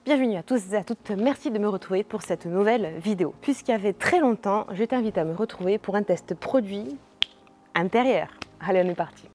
Bienvenue à tous et à toutes, merci de me retrouver pour cette nouvelle vidéo. Puisqu'il y avait très longtemps, je t'invite à me retrouver pour un test produit intérieur. Allez, on est parti.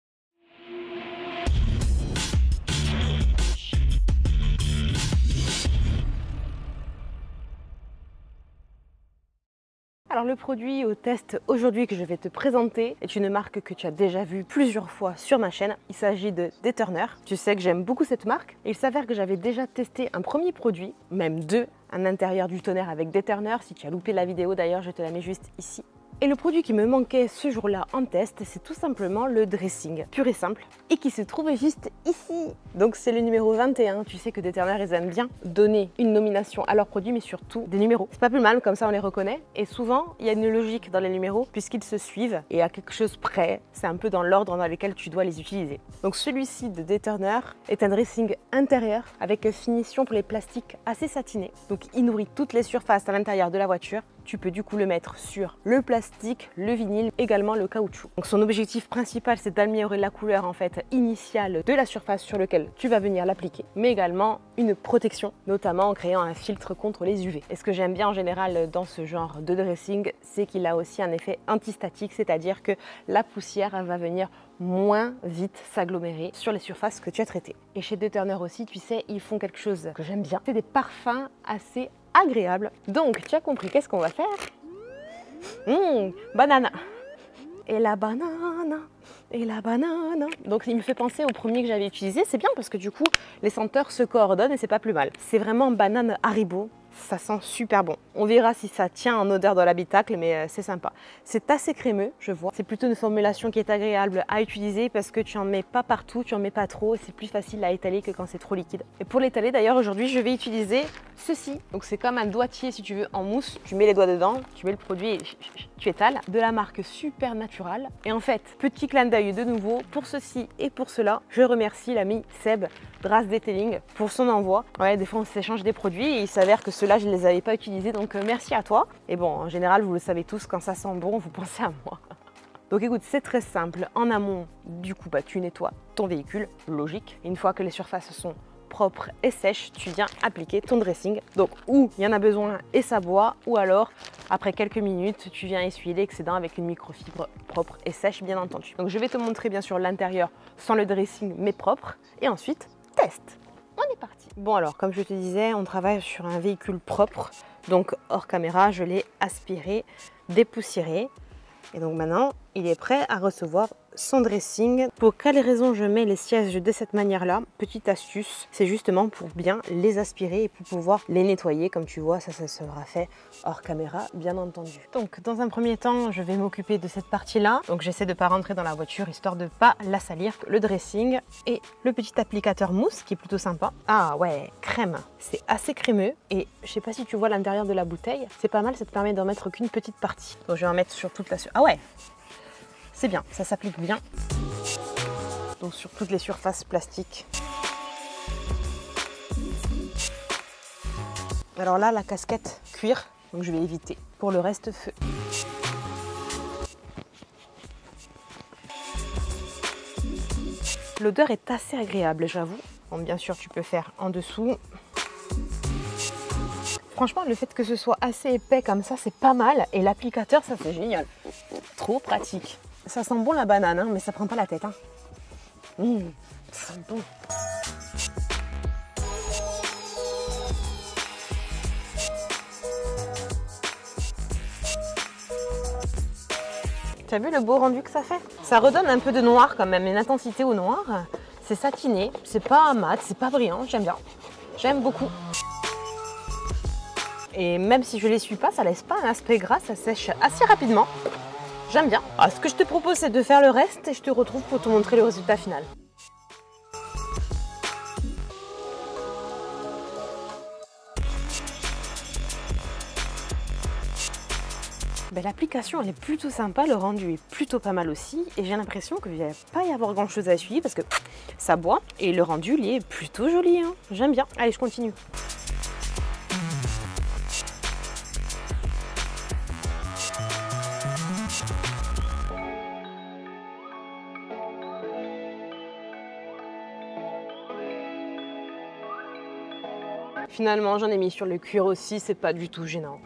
Alors le produit au test aujourd'hui que je vais te présenter est une marque que tu as déjà vue plusieurs fois sur ma chaîne. Il s'agit de Deturner. Tu sais que j'aime beaucoup cette marque. Et il s'avère que j'avais déjà testé un premier produit, même deux, un intérieur du tonnerre avec Deturner. Si tu as loupé la vidéo d'ailleurs, je te la mets juste ici. Et le produit qui me manquait ce jour-là en test, c'est tout simplement le dressing, pur et simple, et qui se trouvait juste ici. Donc c'est le numéro 21. Tu sais que Deturner, ils aiment bien donner une nomination à leurs produits, mais surtout des numéros. C'est pas plus mal, comme ça on les reconnaît. Et souvent, il y a une logique dans les numéros, puisqu'ils se suivent, et à quelque chose près, c'est un peu dans l'ordre dans lequel tu dois les utiliser. Donc celui-ci de Deturner est un dressing intérieur, avec une finition pour les plastiques assez satinés. Donc il nourrit toutes les surfaces à l'intérieur de la voiture. Tu peux du coup le mettre sur le plastique, le vinyle, également le caoutchouc. Donc son objectif principal, c'est d'améliorer la couleur en fait initiale de la surface sur laquelle tu vas venir l'appliquer, mais également une protection, notamment en créant un filtre contre les UV. Et ce que j'aime bien en général dans ce genre de dressing, c'est qu'il a aussi un effet antistatique, c'est-à-dire que la poussière va venir moins vite s'agglomérer sur les surfaces que tu as traitées. Et chez Deturner aussi, tu sais, ils font quelque chose que j'aime bien, c'est des parfums assez agréable. Donc, tu as compris, qu'est-ce qu'on va faire? Banane. Et la banane, et la banane. Donc, il me fait penser au premier que j'avais utilisé. C'est bien parce que du coup, les senteurs se coordonnent et c'est pas plus mal. C'est vraiment banane Haribo. Ça sent super bon. On verra si ça tient en odeur dans l'habitacle, mais c'est sympa. C'est assez crémeux, je vois. C'est plutôt une formulation qui est agréable à utiliser parce que tu en mets pas partout, tu en mets pas trop. C'est plus facile à étaler que quand c'est trop liquide. Et pour l'étaler, d'ailleurs, aujourd'hui, je vais utiliser ceci. Donc c'est comme un doigtier, si tu veux, en mousse. Tu mets les doigts dedans, tu mets le produit et tu étales. De la marque Supernatural. Et en fait, petit clin d'œil de nouveau, pour ceci et pour cela, je remercie l'ami Seb Drass Detailing pour son envoi. Ouais, des fois on s'échange des produits et il s'avère que ceux-là je ne les avais pas utilisés, donc merci à toi. Et bon, en général vous le savez tous, quand ça sent bon vous pensez à moi. Donc écoute, c'est très simple. En amont, du coup, tu nettoies ton véhicule, logique. Une fois que les surfaces sont propres et sèches, tu viens appliquer ton dressing. Donc ou il y en a besoin et ça boit, ou alors après quelques minutes, tu viens essuyer l'excédent avec une microfibre propre et sèche, bien entendu. Donc je vais te montrer bien sûr l'intérieur sans le dressing mais propre, et ensuite test. On est parti. Bon alors, comme je te disais, on travaille sur un véhicule propre. Donc hors caméra, je l'ai aspiré, dépoussiéré. Et donc maintenant, il est prêt à recevoir son dressing. Pour quelles raisons je mets les sièges de cette manière-là? Petite astuce, c'est justement pour bien les aspirer et pour pouvoir les nettoyer. Comme tu vois, ça sera fait hors caméra, bien entendu. Donc dans un premier temps, je vais m'occuper de cette partie-là. Donc j'essaie de ne pas rentrer dans la voiture, histoire de ne pas la salir. Le dressing et le petit applicateur mousse qui est plutôt sympa. Ah ouais, crème. C'est assez crémeux et je sais pas si tu vois l'intérieur de la bouteille. C'est pas mal, ça te permet d'en mettre qu'une petite partie. Donc je vais en mettre sur toute la surface. Ah ouais, c'est bien, ça s'applique bien. Donc sur toutes les surfaces plastiques. Alors là, la casquette cuir, donc je vais éviter. Pour le reste, feu. L'odeur est assez agréable, j'avoue. Bon, bien sûr, tu peux faire en dessous. Franchement, le fait que ce soit assez épais comme ça, c'est pas mal. Et l'applicateur, ça c'est génial. Trop pratique. Ça sent bon la banane, hein, mais ça prend pas la tête. Hein. Ça sent bon. Tu as vu le beau rendu que ça fait? Ça redonne un peu de noir quand même, une intensité au noir. C'est satiné, c'est pas mat, c'est pas brillant, j'aime bien. J'aime beaucoup. Et même si je l'essuie pas, ça laisse pas un aspect gras, ça sèche assez rapidement. J'aime bien. Alors, ce que je te propose, c'est de faire le reste et je te retrouve pour te montrer le résultat final. L'application elle est plutôt sympa, le rendu est plutôt pas mal aussi et j'ai l'impression qu'il ne va pas y avoir grand chose à essuyer parce que ça boit et le rendu il est plutôt joli, hein. J'aime bien. Allez, je continue. Finalement, j'en ai mis sur le cuir aussi, c'est pas du tout gênant.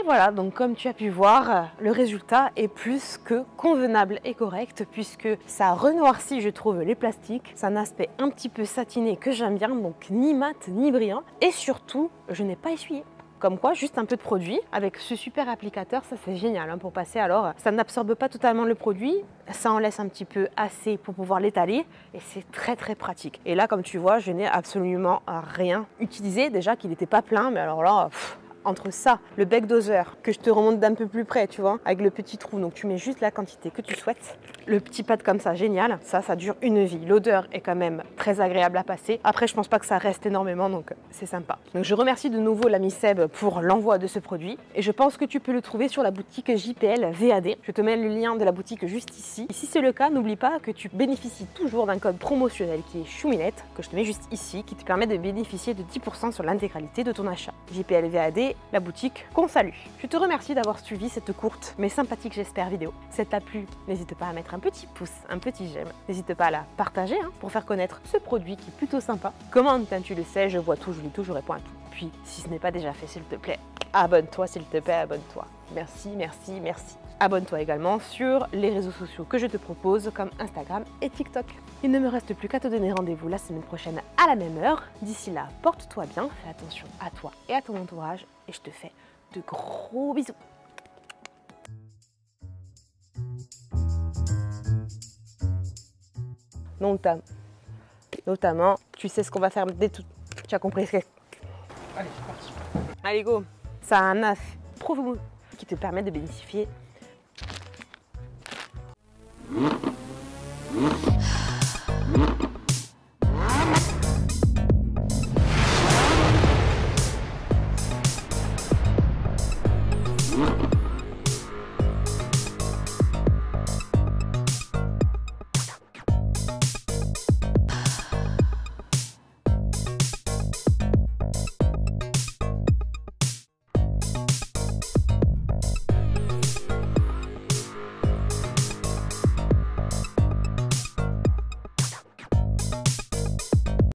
Voilà, donc comme tu as pu voir, le résultat est plus que convenable et correct puisque ça renoircit, je trouve, les plastiques. C'est un aspect un petit peu satiné que j'aime bien, donc ni mat ni brillant. Et surtout, je n'ai pas essuyé. Comme quoi, juste un peu de produit avec ce super applicateur, ça c'est génial hein, pour passer. Alors, ça n'absorbe pas totalement le produit, ça en laisse un petit peu assez pour pouvoir l'étaler et c'est très très pratique. Et là, comme tu vois, je n'ai absolument rien utilisé. Déjà qu'il n'était pas plein, mais alors là... Entre ça, le bec doseur, que je te remonte d'un peu plus près, tu vois, avec le petit trou, donc tu mets juste la quantité que tu souhaites. Le petit pad comme ça, génial. Ça dure une vie. L'odeur est quand même très agréable à passer. Après, je pense pas que ça reste énormément, donc c'est sympa. Donc je remercie de nouveau l'ami Seb pour l'envoi de ce produit. Et je pense que tu peux le trouver sur la boutique JPL VAD. Je te mets le lien de la boutique juste ici. Et si c'est le cas, n'oublie pas que tu bénéficies toujours d'un code promotionnel qui est Chouminette, que je te mets juste ici, qui te permet de bénéficier de 10% sur l'intégralité de ton achat. JPL VAD, la boutique qu'on salue. Je te remercie d'avoir suivi cette courte mais sympathique, j'espère, vidéo. Si elle t'a plu, n'hésite pas à mettre un petit pouce, un petit j'aime. N'hésite pas à la partager hein, pour faire connaître ce produit qui est plutôt sympa. Commente, hein, tu le sais, je vois tout, je lis tout, je réponds à tout. Puis, si ce n'est pas déjà fait, s'il te plaît, abonne-toi, s'il te plaît, abonne-toi. Merci, merci, merci. Abonne-toi également sur les réseaux sociaux que je te propose comme Instagram et TikTok. Il ne me reste plus qu'à te donner rendez-vous la semaine prochaine à la même heure. D'ici là, porte-toi bien, fais attention à toi et à ton entourage et je te fais de gros bisous. Notamment, tu sais ce qu'on va faire dès tout. Tu as compris ce que... Allez, c'est parti. Allez, go. Ça a un AF profond qui te permet de bénéficier